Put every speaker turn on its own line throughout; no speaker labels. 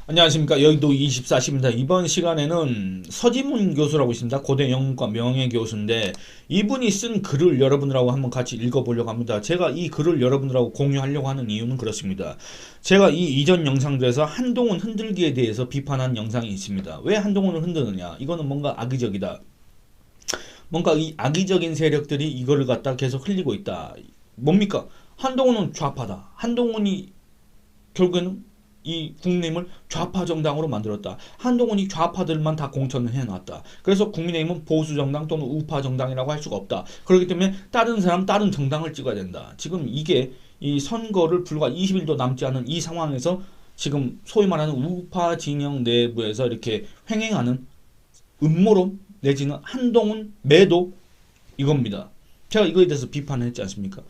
안녕하십니까. 여의도 24시입니다. 이번 시간에는 서지문 교수라고 있습니다. 고대 영문과 명예교수인데 이분이 쓴 글을 여러분들하고 한번 같이 읽어보려고 합니다. 제가 이 글을 여러분들하고 공유하려고 하는 이유는 그렇습니다. 제가 이 이전 영상들에서 한동훈 흔들기에 대해서 비판한 영상이 있습니다. 왜 한동훈을 흔드느냐? 이거는 뭔가 악의적이다. 뭔가 이 악의적인 세력들이 이거를 갖다 계속 흘리고 있다. 뭡니까? 한동훈은 좌파다. 한동훈이 결국에는 이 국민의힘을 좌파 정당으로 만들었다. 한동훈이 좌파들만 다 공천을 해놨다. 그래서 국민의힘은 보수 정당 또는 우파 정당이라고 할 수가 없다. 그렇기 때문에 다른 사람 다른 정당을 찍어야 된다. 지금 이게 이 선거를 불과 20일도 남지 않은 이 상황에서 지금 소위 말하는 우파 진영 내부에서 이렇게 횡행하는 음모론 내지는 한동훈 매도 이겁니다. 제가 이거에 대해서 비판을 했지 않습니까?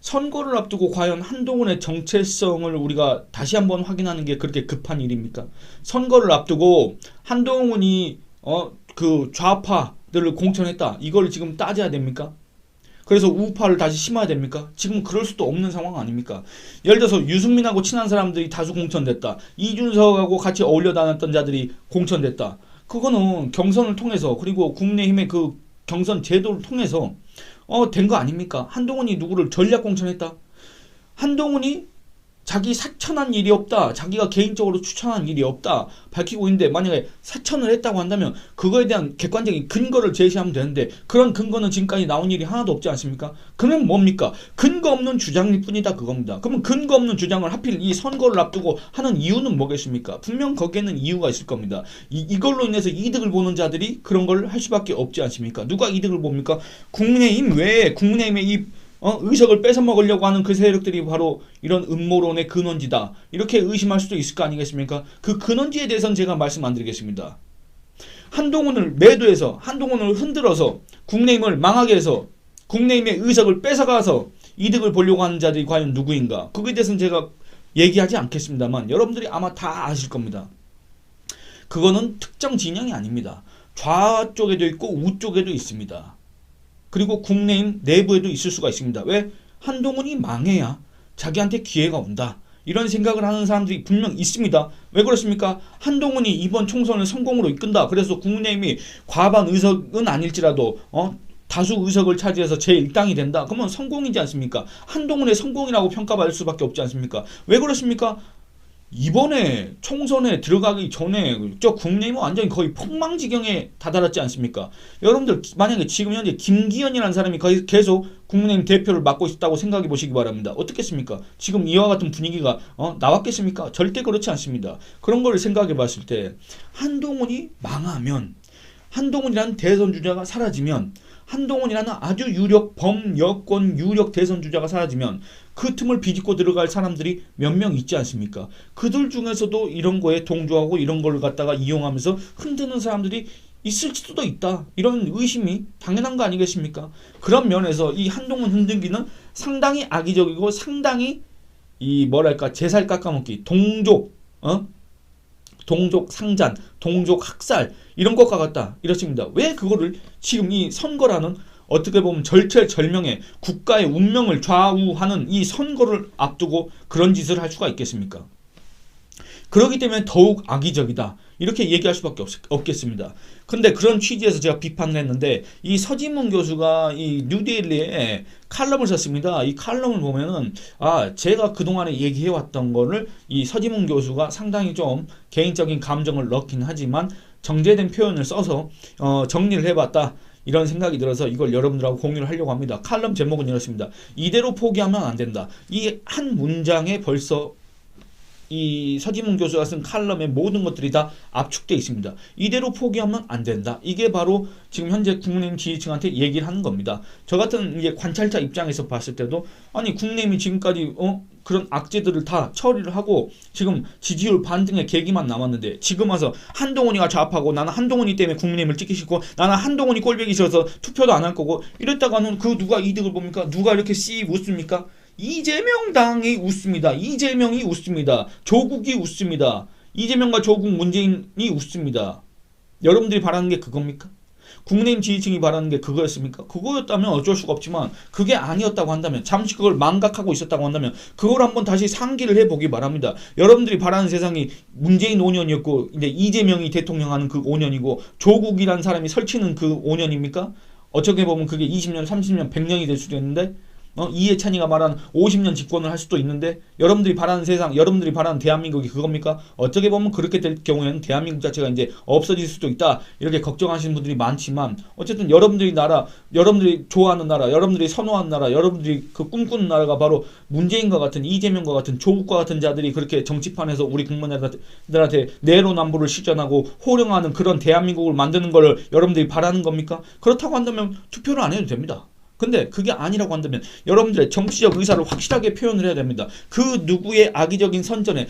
선거를 앞두고 과연 한동훈의 정체성을 우리가 다시 한번 확인하는 게 그렇게 급한 일입니까? 선거를 앞두고 한동훈이 그 좌파들을 공천했다. 이걸 지금 따져야 됩니까? 그래서 우파를 다시 심어야 됩니까? 지금 그럴 수도 없는 상황 아닙니까? 예를 들어서 유승민하고 친한 사람들이 다수 공천됐다. 이준석하고 같이 어울려 다녔던 자들이 공천됐다. 그거는 경선을 통해서 그리고 국민의힘의 그 경선 제도를 통해서 된 거 아닙니까? 한동훈이 누구를 전략 공천했다. 한동훈이 자기 사천한 일이 없다. 자기가 개인적으로 추천한 일이 없다. 밝히고 있는데 만약에 사천을 했다고 한다면 그거에 대한 객관적인 근거를 제시하면 되는데 그런 근거는 지금까지 나온 일이 하나도 없지 않습니까? 그러면 뭡니까? 근거 없는 주장일 뿐이다 그겁니다. 그러면 근거 없는 주장을 하필 이 선거를 앞두고 하는 이유는 뭐겠습니까? 분명 거기에는 이유가 있을 겁니다. 이걸로 인해서 이득을 보는 자들이 그런 걸 할 수밖에 없지 않습니까? 누가 이득을 봅니까? 국민의힘 외에 국민의힘의 이 의석을 뺏어 먹으려고 하는 그 세력들이 바로 이런 음모론의 근원지다. 이렇게 의심할 수도 있을 거 아니겠습니까? 그 근원지에 대해서는 제가 말씀 안 드리겠습니다. 한동훈을 매도해서 한동훈을 흔들어서 국민의힘을 망하게 해서 국민의힘의 의석을 뺏어가서 이득을 보려고 하는 자들이 과연 누구인가? 그거에 대해서는 제가 얘기하지 않겠습니다만 여러분들이 아마 다 아실 겁니다. 그거는 특정 진영이 아닙니다. 좌쪽에도 있고 우쪽에도 있습니다. 그리고 국내임 내부에도 있을 수가 있습니다. 왜? 한동훈이 망해야 자기한테 기회가 온다. 이런 생각을 하는 사람들이 분명 있습니다. 왜 그렇습니까? 한동훈이 이번 총선을 성공으로 이끈다. 그래서 국민의힘이 과반 의석은 아닐지라도 다수 의석을 차지해서 제1당이 된다. 그러면 성공이지 않습니까? 한동훈의 성공이라고 평가받을 수밖에 없지 않습니까? 왜 그렇습니까? 이번에 총선에 들어가기 전에 저 국내임은 완전히 거의 폭망지경에 다다랐지 않습니까? 여러분들 만약에 지금 현재 김기현이라는 사람이 거의 계속 국민의힘 대표를 맡고 있다고 생각해 보시기 바랍니다. 어떻겠습니까? 지금 이와 같은 분위기가 나왔겠습니까? 절대 그렇지 않습니다. 그런 걸 생각해 봤을 때 한동훈이 망하면 한동훈이라는 대선 주자가 사라지면 한동훈이라는 아주 유력 범여권 유력 대선 주자가 사라지면 그 틈을 비집고 들어갈 사람들이 몇 명 있지 않습니까? 그들 중에서도 이런 거에 동조하고 이런 걸 갖다가 이용하면서 흔드는 사람들이 있을 수도 있다. 이런 의심이 당연한 거 아니겠습니까? 그런 면에서 이 한동훈 흔들기는 상당히 악의적이고 상당히 이 뭐랄까 제살 깎아먹기 동족 상잔, 동족 학살 이런 것과 같다. 이렇습니다. 왜 그거를 지금 이 선거라는 어떻게 보면 절체절명의 국가의 운명을 좌우하는 이 선거를 앞두고 그런 짓을 할 수가 있겠습니까? 그렇기 때문에 더욱 악의적이다. 이렇게 얘기할 수밖에 없겠습니다. 근데 그런 취지에서 제가 비판을 했는데 이 서지문 교수가 이 뉴데일리에 칼럼을 썼습니다. 이 칼럼을 보면은 제가 그동안에 얘기해왔던 거를 이 서지문 교수가 상당히 좀 개인적인 감정을 넣긴 하지만 정제된 표현을 써서 정리를 해봤다. 이런 생각이 들어서 이걸 여러분들하고 공유를 하려고 합니다. 칼럼 제목은 이렇습니다. 이대로 포기하면 안 된다. 이 한 문장에 벌써 이 서지문 교수가 쓴 칼럼의 모든 것들이 다 압축되어 있습니다. 이대로 포기하면 안 된다. 이게 바로 지금 현재 국민의힘 지지층한테 얘기를 하는 겁니다. 저 같은 이제 관찰자 입장에서 봤을 때도 아니 국민의힘이 지금까지 그런 악재들을 다 처리를 하고 지금 지지율 반등의 계기만 남았는데 지금 와서 한동훈이가 좌파고 나는 한동훈이 때문에 국민의힘을 찍기 싫고 나는 한동훈이 꼴보기 싫어서 투표도 안 할 거고 이랬다가는 그 누가 이득을 봅니까? 누가 이렇게 씩 웃습니까? 이재명 당이 웃습니다. 이재명이 웃습니다. 조국이 웃습니다. 이재명과 조국 문재인이 웃습니다. 여러분들이 바라는 게 그겁니까? 국민의힘 지지층이 바라는 게 그거였습니까? 그거였다면 어쩔 수가 없지만 그게 아니었다고 한다면 잠시 그걸 망각하고 있었다고 한다면 그걸 한번 다시 상기를 해보기 바랍니다. 여러분들이 바라는 세상이 문재인 5년이었고 이제 이재명이 대통령하는 그 5년이고 조국이라는 사람이 설치는 그 5년입니까? 어떻게 보면 그게 20년, 30년, 100년이 될 수도 있는데 이해찬이가 말한 50년 집권을 할 수도 있는데 여러분들이 바라는 세상, 여러분들이 바라는 대한민국이 그겁니까? 어떻게 보면 그렇게 될 경우에는 대한민국 자체가 이제 없어질 수도 있다. 이렇게 걱정하시는 분들이 많지만 어쨌든 여러분들이 나라, 여러분들이 좋아하는 나라, 여러분들이 선호하는 나라, 여러분들이 그 꿈꾸는 나라가 바로 문재인과 같은 이재명과 같은 조국과 같은 자들이 그렇게 정치판에서 우리 국민들한테 내로남불을 실천하고 호령하는 그런 대한민국을 만드는 걸 여러분들이 바라는 겁니까? 그렇다고 한다면 투표를 안 해도 됩니다. 근데 그게 아니라고 한다면 여러분들의 정치적 의사를 확실하게 표현을 해야 됩니다. 그 누구의 악의적인 선전에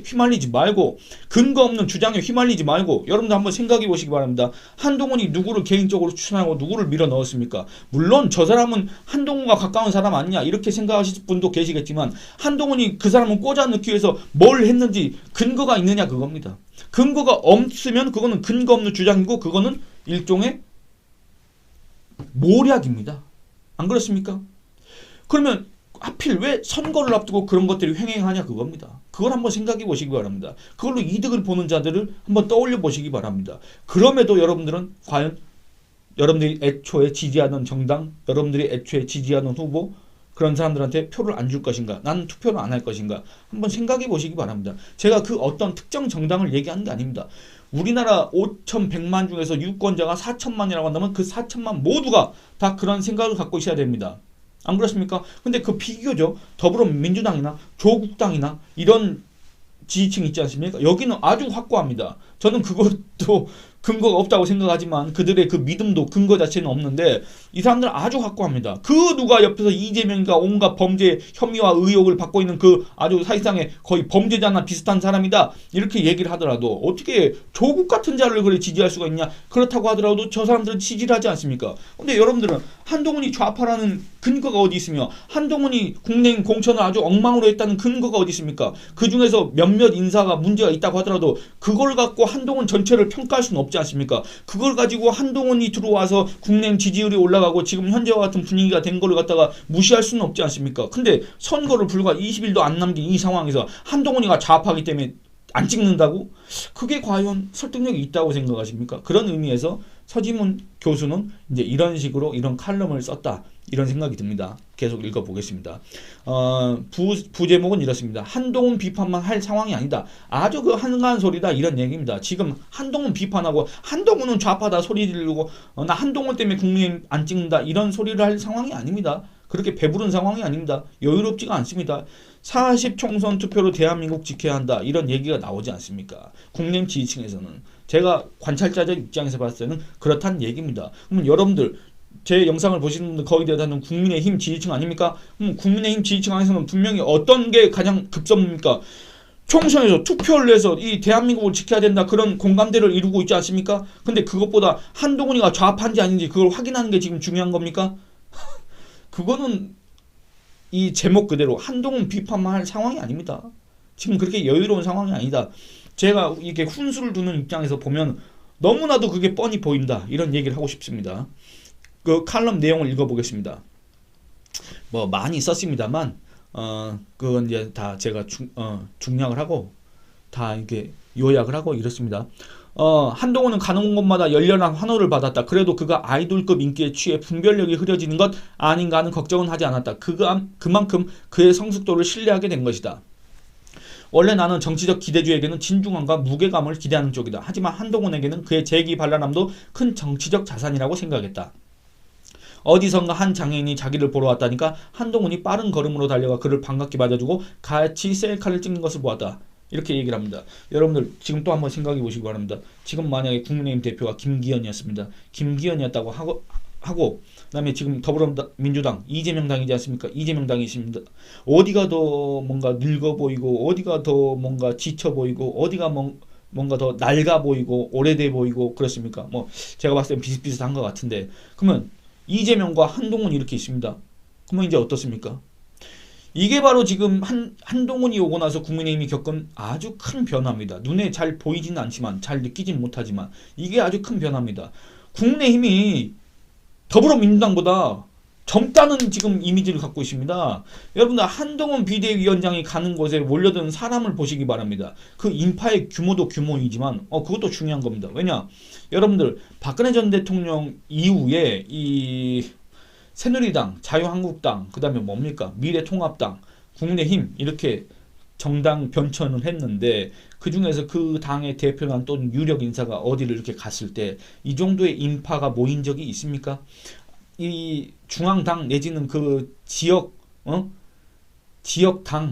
휘말리지 말고 근거 없는 주장에 휘말리지 말고 여러분들 한번 생각해 보시기 바랍니다. 한동훈이 누구를 개인적으로 추천하고 누구를 밀어 넣었습니까? 물론 저 사람은 한동훈과 가까운 사람 아니냐 이렇게 생각하실 분도 계시겠지만 한동훈이 그 사람을 꽂아 넣기 위해서 뭘 했는지 근거가 있느냐 그겁니다. 근거가 없으면 그거는 근거 없는 주장이고 그거는 일종의 모략입니다. 안 그렇습니까? 그러면 하필 왜 선거를 앞두고 그런 것들이 횡행하냐 그겁니다. 그걸 한번 생각해 보시기 바랍니다. 그걸로 이득을 보는 자들을 한번 떠올려 보시기 바랍니다. 그럼에도 여러분들은 과연 여러분들이 애초에 지지하는 정당, 여러분들이 애초에 지지하는 후보 그런 사람들한테 표를 안 줄 것인가? 나는 투표를 안 할 것인가? 한번 생각해 보시기 바랍니다. 제가 그 어떤 특정 정당을 얘기하는 게 아닙니다. 우리나라 5,100만 중에서 유권자가 4천만이라고 한다면 그 4천만 모두가 다 그런 생각을 갖고 있어야 됩니다. 안 그렇습니까? 근데 그 비교죠. 더불어민주당이나 조국당이나 이런 지지층이 있지 않습니까? 여기는 아주 확고합니다. 저는 그것도 근거가 없다고 생각하지만 그들의 그 믿음도 근거 자체는 없는데 이 사람들은 아주 확고합니다. 그 누가 옆에서 이재명이가 온갖 범죄 혐의와 의혹을 받고 있는 그 아주 사실상의 거의 범죄자나 비슷한 사람이다 이렇게 얘기를 하더라도 어떻게 조국 같은 자를 그래 지지할 수가 있냐 그렇다고 하더라도 저 사람들은 지지를 하지 않습니까? 근데 여러분들은 한동훈이 좌파라는 근거가 어디 있으며 한동훈이 국내인 공천을 아주 엉망으로 했다는 근거가 어디 있습니까? 그 중에서 몇몇 인사가 문제가 있다고 하더라도 그걸 갖고 한동훈 전체를 평가할 수는 없지 않습니까? 그걸 가지고 한동훈이 들어와서 국내인 지지율이 올라가고 지금 현재와 같은 분위기가 된 거를 갖다가 무시할 수는 없지 않습니까? 근데 선거를 불과 20일도 안 남긴 이 상황에서 한동훈이가 좌파이기 때문에 안 찍는다고? 그게 과연 설득력이 있다고 생각하십니까? 그런 의미에서 서지문 교수는 이제 이런 식으로 이런 칼럼을 썼다. 이런 생각이 듭니다. 계속 읽어보겠습니다. 부제목은 이렇습니다. 한동훈 비판만 할 상황이 아니다. 아주 그 한가한 소리다. 이런 얘기입니다. 지금 한동훈 비판하고 한동훈은 좌파다 소리 지르고 나 한동훈 때문에 국민의힘 안 찍는다. 이런 소리를 할 상황이 아닙니다. 그렇게 배부른 상황이 아닙니다. 여유롭지가 않습니다. 40 총선 투표로 대한민국 지켜야 한다. 이런 얘기가 나오지 않습니까? 국민의힘 지지층에서는. 제가 관찰자적 입장에서 봤을 때는 그렇다는 얘기입니다. 그러면 여러분들 제 영상을 보시는 분들 거의 대다수는 국민의힘 지지층 아닙니까? 국민의힘 지지층 안에서는 분명히 어떤 게 가장 급선무입니까? 총선에서 투표를 해서 이 대한민국을 지켜야 된다 그런 공감대를 이루고 있지 않습니까? 근데 그것보다 한동훈이가 좌파인지 아닌지 그걸 확인하는 게 지금 중요한 겁니까? 그거는 이 제목 그대로 한동훈 비판만 할 상황이 아닙니다. 지금 그렇게 여유로운 상황이 아니다. 제가 이렇게 훈수를 두는 입장에서 보면 너무나도 그게 뻔히 보인다. 이런 얘기를 하고 싶습니다. 그 칼럼 내용을 읽어보겠습니다. 뭐 많이 썼습니다만 그건 이제 다 제가 중략을 하고 다 이렇게 요약을 하고 이렇습니다. 한동훈은 가는 곳마다 열렬한 환호를 받았다. 그래도 그가 아이돌급 인기에 취해 분별력이 흐려지는 것 아닌가 하는 걱정은 하지 않았다. 그만큼 그의 성숙도를 신뢰하게 된 것이다. 원래 나는 정치적 기대주에게는 진중함과 무게감을 기대하는 쪽이다. 하지만 한동훈에게는 그의 재기발랄함도 큰 정치적 자산이라고 생각했다. 어디선가 한 장애인이 자기를 보러 왔다니까 한동훈이 빠른 걸음으로 달려가 그를 반갑게 맞아주고 같이 셀카를 찍는 것을 보았다. 이렇게 얘기를 합니다. 여러분들 지금 또 한번 생각해 보시기 바랍니다. 지금 만약에 국민의힘 대표가 김기현이었습니다. 김기현이었다고 하고 그다음에 지금 더불어민주당 이재명 당이지 않습니까? 이재명 당이 있습니다. 어디가 더 뭔가 늙어 보이고 어디가 더 뭔가 지쳐 보이고 어디가 뭔가 더 낡아 보이고 오래돼 보이고 그렇습니까? 뭐 제가 봤을 땐 비슷비슷한 것 같은데 그러면 이재명과 한동훈이 이렇게 있습니다. 그러면 이제 어떻습니까? 이게 바로 지금 한동훈이 오고 나서 국민의힘이 겪은 아주 큰 변화입니다. 눈에 잘 보이지는 않지만 잘 느끼진 못하지만 이게 아주 큰 변화입니다. 국민의힘이 더불어민주당보다 젊다는 지금 이미지를 갖고 있습니다. 여러분들 한동훈 비대위원장이 가는 곳에 몰려드는 사람을 보시기 바랍니다. 그 인파의 규모도 규모이지만 그것도 중요한 겁니다. 왜냐? 여러분들 박근혜 전 대통령 이후에 이 새누리당, 자유한국당, 그 다음에 뭡니까? 미래통합당, 국민의힘 이렇게 정당 변천을 했는데 그 중에서 그 당의 대표나 또는 유력 인사가 어디를 이렇게 갔을 때 이 정도의 인파가 모인 적이 있습니까? 이 중앙당 내지는 그 지역당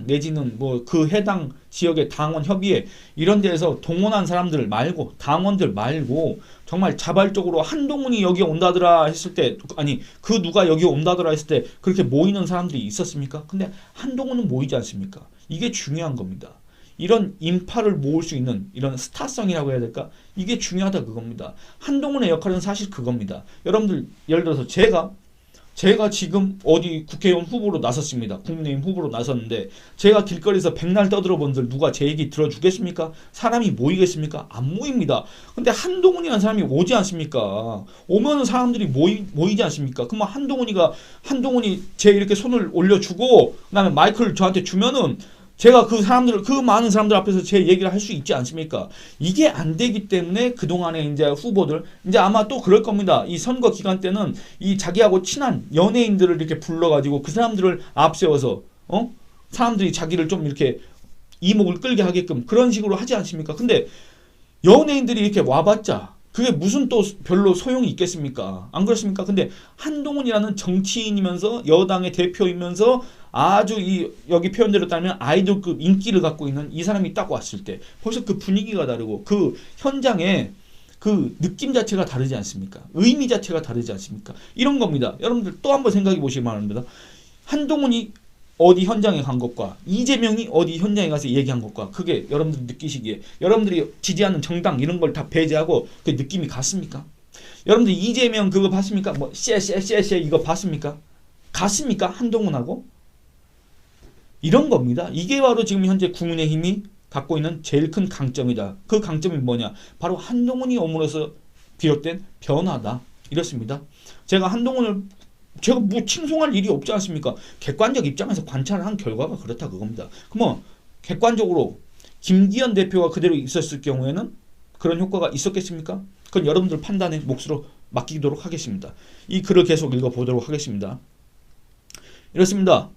내지는 뭐 그 해당 지역의 당원 협의회 이런 데에서 동원한 사람들 말고 당원들 말고 정말 자발적으로 한동훈이 여기 온다더라 했을 때 아니 그 누가 여기 온다더라 했을 때 그렇게 모이는 사람들이 있었습니까? 근데 한동훈은 모이지 않습니까? 이게 중요한 겁니다. 이런 인파를 모을 수 있는 이런 스타성이라고 해야 될까? 이게 중요하다 그겁니다. 한동훈의 역할은 사실 그겁니다. 여러분들 예를 들어서 제가 지금 어디 국회의원 후보로 나섰습니다. 국민의힘 후보로 나섰는데 제가 길거리에서 백날 떠들어본들 누가 제 얘기 들어주겠습니까? 사람이 모이겠습니까? 안 모입니다. 근데 한동훈이라는 사람이 오지 않습니까? 오면 사람들이 모이지 않습니까? 그러면 한동훈이 제 이렇게 손을 올려주고 그다음에 마이크를 저한테 주면은 제가 그 많은 사람들 앞에서 제 얘기를 할 수 있지 않습니까? 이게 안 되기 때문에 그동안에 이제 후보들, 이제 아마 또 그럴 겁니다. 이 선거 기간 때는 이 자기하고 친한 연예인들을 이렇게 불러가지고 그 사람들을 앞세워서, 사람들이 자기를 좀 이렇게 이목을 끌게 하게끔 그런 식으로 하지 않습니까? 근데 연예인들이 이렇게 와봤자 그게 무슨 또 별로 소용이 있겠습니까? 안 그렇습니까? 근데 한동훈이라는 정치인이면서 여당의 대표이면서 아주 여기 표현대로 따르면 아이돌급 인기를 갖고 있는 이 사람이 딱 왔을 때 벌써 그 분위기가 다르고 그 현장의 그 느낌 자체가 다르지 않습니까? 의미 자체가 다르지 않습니까? 이런 겁니다. 여러분들 또 한번 생각해 보시기 바랍니다. 한동훈이 어디 현장에 간 것과 이재명이 어디 현장에 가서 얘기한 것과 그게 여러분들이 느끼시기에 여러분들이 지지하는 정당 이런 걸 다 배제하고 그 느낌이 같습니까? 여러분들 이재명 그거 봤습니까? 뭐 쎄 이거 봤습니까? 같습니까? 한동훈하고? 이런 겁니다. 이게 바로 지금 현재 국민의힘이 갖고 있는 제일 큰 강점이다. 그 강점이 뭐냐? 바로 한동훈이 옴으로써 비롯된 변화다. 이렇습니다. 제가 뭐 칭송할 일이 없지 않습니까? 객관적 입장에서 관찰을 한 결과가 그렇다 그겁니다. 그러면 객관적으로 김기현 대표가 그대로 있었을 경우에는 그런 효과가 있었겠습니까? 그건 여러분들 판단의 몫으로 맡기도록 하겠습니다. 이 글을 계속 읽어보도록 하겠습니다. 이렇습니다.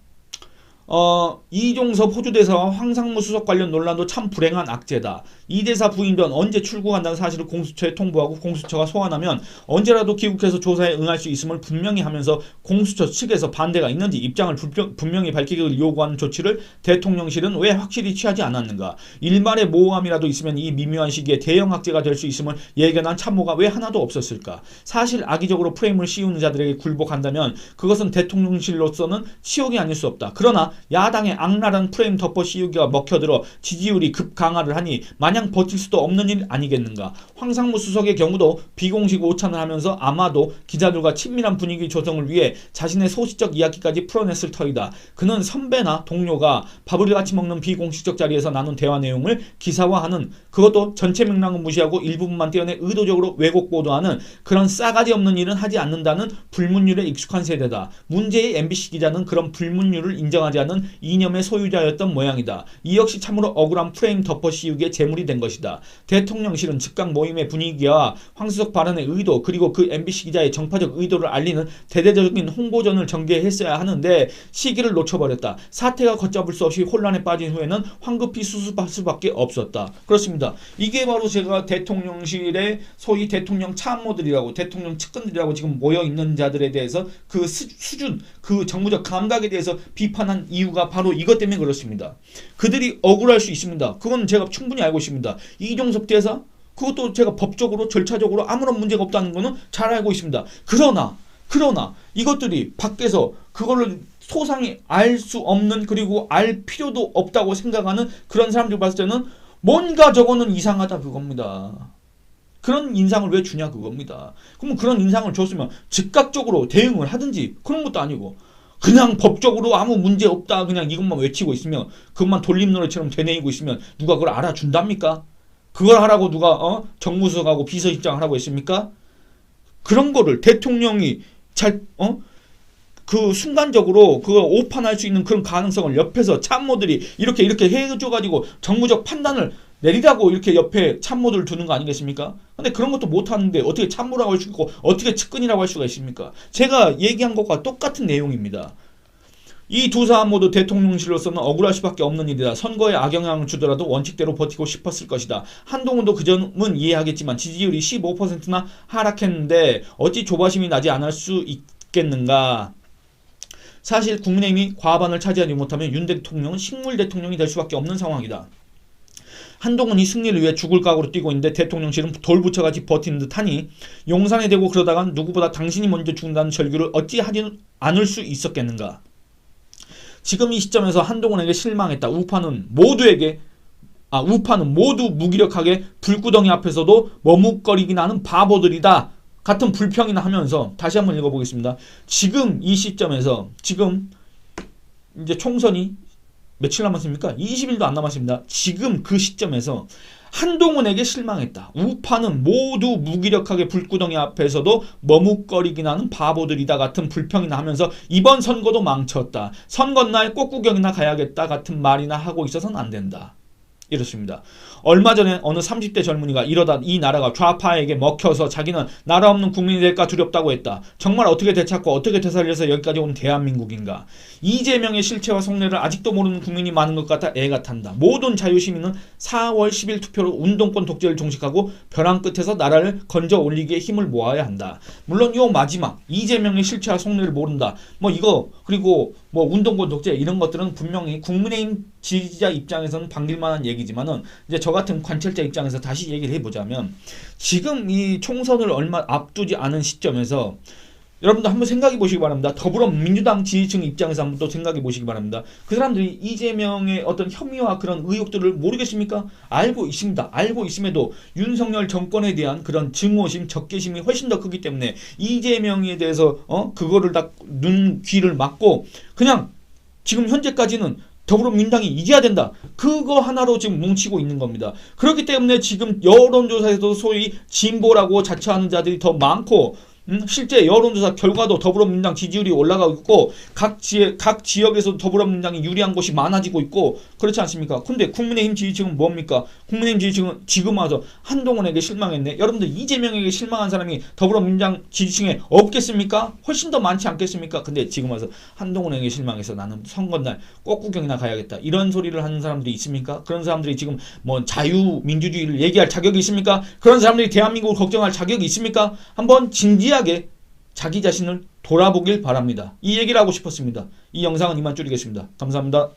이종섭 호주대사와 황상무 수석 관련 논란도 참 불행한 악재다. 이 대사 부인전 언제 출국한다는 사실을 공수처에 통보하고 공수처가 소환하면 언제라도 귀국해서 조사에 응할 수 있음을 분명히 하면서 공수처 측에서 반대가 있는지 입장을 분명히 밝히기를 요구하는 조치를 대통령실은 왜 확실히 취하지 않았는가. 일말의 모호함이라도 있으면 이 미묘한 시기에 대형 악재가 될 수 있음을 예견한 참모가 왜 하나도 없었을까. 사실 악의적으로 프레임을 씌우는 자들에게 굴복한다면 그것은 대통령실로서는 치욕이 아닐 수 없다. 그러나 야당의 악랄한 프레임 덮어 씌우기가 먹혀들어 지지율이 급강하를 하니 마냥 버틸 수도 없는 일 아니겠는가. 황상무 수석의 경우도 비공식 오찬을 하면서 아마도 기자들과 친밀한 분위기 조성을 위해 자신의 소시적 이야기까지 풀어냈을 터이다. 그는 선배나 동료가 밥을 같이 먹는 비공식적 자리에서 나눈 대화 내용을 기사화하는, 그것도 전체 맥락은 무시하고 일부분만 떼어내 의도적으로 왜곡 보도하는 그런 싸가지 없는 일은 하지 않는다는 불문율에 익숙한 세대다. 문제의 MBC 기자는 그런 불문율을 인정하지 않는 이념의 소유자였던 모양이다. 이 역시 참으로 억울한 프레임 덮어 씌우기에 제물이 된 것이다. 대통령실은 즉각 모임의 분위기와 황수석 발언의 의도 그리고 그 MBC 기자의 정파적 의도를 알리는 대대적인 홍보전을 전개했어야 하는데 시기를 놓쳐버렸다. 사태가 걷잡을 수 없이 혼란에 빠진 후에는 황급히 수습할 수밖에 없었다. 그렇습니다. 이게 바로 제가 대통령실의 소위 대통령 참모들이라고 대통령 측근들이라고 지금 모여있는 자들에 대해서 그 수준 그 정무적 감각에 대해서 비판한 이유가 바로 이것 때문에 그렇습니다. 그들이 억울할 수 있습니다. 그건 제가 충분히 알고 있습니다. 이종섭 대사 그것도 제가 법적으로 절차적으로 아무런 문제가 없다는 거는 잘 알고 있습니다. 그러나 이것들이 밖에서 그거를 소상히 알 수 없는 그리고 알 필요도 없다고 생각하는 그런 사람들 봤을 때는 뭔가 저거는 이상하다 그겁니다. 그런 인상을 왜 주냐 그겁니다. 그러면 그런 인상을 줬으면 즉각적으로 대응을 하든지 그런 것도 아니고 그냥 법적으로 아무 문제 없다 그냥 이것만 외치고 있으면 그것만 돌림노래처럼 되뇌이고 있으면 누가 그걸 알아준답니까? 그걸 하라고 누가 정무수석하고 비서실장 하라고 했습니까? 그런 거를 대통령이 그 순간적으로 그거 오판할 수 있는 그런 가능성을 옆에서 참모들이 이렇게 해줘가지고 정무적 판단을 내리라고 이렇게 옆에 참모들 두는 거 아니겠습니까? 근데 그런 것도 못하는데 어떻게 참모라고 할 수 있고 어떻게 측근이라고 할 수가 있습니까? 제가 얘기한 것과 똑같은 내용입니다. 이 두 사람 모두 대통령실로서는 억울할 수밖에 없는 일이다. 선거에 악영향을 주더라도 원칙대로 버티고 싶었을 것이다. 한동훈도 그 점은 이해하겠지만 지지율이 15%나 하락했는데 어찌 조바심이 나지 않을 수 있겠는가. 사실 국민의힘이 과반을 차지하지 못하면 윤 대통령은 식물 대통령이 될 수밖에 없는 상황이다. 한동훈이 승리를 위해 죽을 각오로 뛰고 있는데 대통령실은 돌 붙여같이 버티는 듯하니 용산에 대고 그러다간 누구보다 당신이 먼저 죽는다는 절규를 어찌 하지 않을 수 있었겠는가. 지금 이 시점에서 한동훈에게 실망했다. 우파는 모두 무기력하게 불구덩이 앞에서도 머뭇거리긴 하는 바보들이다. 같은 불평이나 하면서 다시 한번 읽어보겠습니다. 지금 이 시점에서 지금 이제 총선이 며칠 남았습니까? 20일도 안 남았습니다. 지금 그 시점에서 한동훈에게 실망했다. 우파는 모두 무기력하게 불구덩이 앞에서도 머뭇거리긴 하는 바보들이다 같은 불평이나 하면서 이번 선거도 망쳤다. 선거날 꽃구경이나 가야겠다 같은 말이나 하고 있어서는 안 된다. 이렇습니다. 얼마 전에 어느 30대 젊은이가 이러다 이 나라가 좌파에게 먹혀서 자기는 나라 없는 국민이 될까 두렵다고 했다. 정말 어떻게 되찾고 어떻게 되살려서 여기까지 온 대한민국인가. 이재명의 실체와 속내를 아직도 모르는 국민이 많은 것 같아 애가 탄다. 모든 자유시민은 4월 10일 투표로 운동권 독재를 종식하고 벼랑 끝에서 나라를 건져 올리기에 힘을 모아야 한다. 물론 요 마지막 이재명의 실체와 속내를 모른다. 그리고 운동권 독재 이런 것들은 분명히 국민의힘 지지자 입장에서는 반길만한 얘기지만은 이제 저 같은 관찰자 입장에서 다시 얘기를 해보자면 지금 이 총선을 얼마 앞두지 않은 시점에서 여러분들 한번 생각해 보시기 바랍니다. 더불어민주당 지지층 입장에서 한번 또 생각해 보시기 바랍니다. 그 사람들이 이재명의 어떤 혐의와 그런 의혹들을 모르겠습니까? 알고 있습니다. 알고 있음에도 윤석열 정권에 대한 그런 증오심, 적개심이 훨씬 더 크기 때문에 이재명에 대해서 그거를 다 눈 귀를 막고 그냥 지금 현재까지는 더불어민주당이 이겨야 된다. 그거 하나로 지금 뭉치고 있는 겁니다. 그렇기 때문에 지금 여론조사에서도 소위 진보라고 자처하는 자들이 더 많고 실제 여론조사 결과도 더불어민주당 지지율이 올라가고 있고 각 지역에서 더불어민주당이 유리한 곳이 많아지고 있고 그렇지 않습니까? 근데 국민의힘 지지층은 뭡니까? 국민의힘 지지층은 지금 와서 한동훈에게 실망했네. 여러분들 이재명에게 실망한 사람이 더불어민주당 지지층에 없겠습니까? 훨씬 더 많지 않겠습니까? 근데 지금 와서 한동훈에게 실망해서 나는 선거날 꽃구경이나 가야겠다. 이런 소리를 하는 사람들이 있습니까? 그런 사람들이 지금 자유민주주의를 얘기할 자격이 있습니까? 그런 사람들이 대한민국을 걱정할 자격이 있습니까? 한번 진지하게 자기 자신을 돌아보길 바랍니다. 이 얘기를 하고 싶었습니다. 이 영상은 이만 줄이겠습니다. 감사합니다.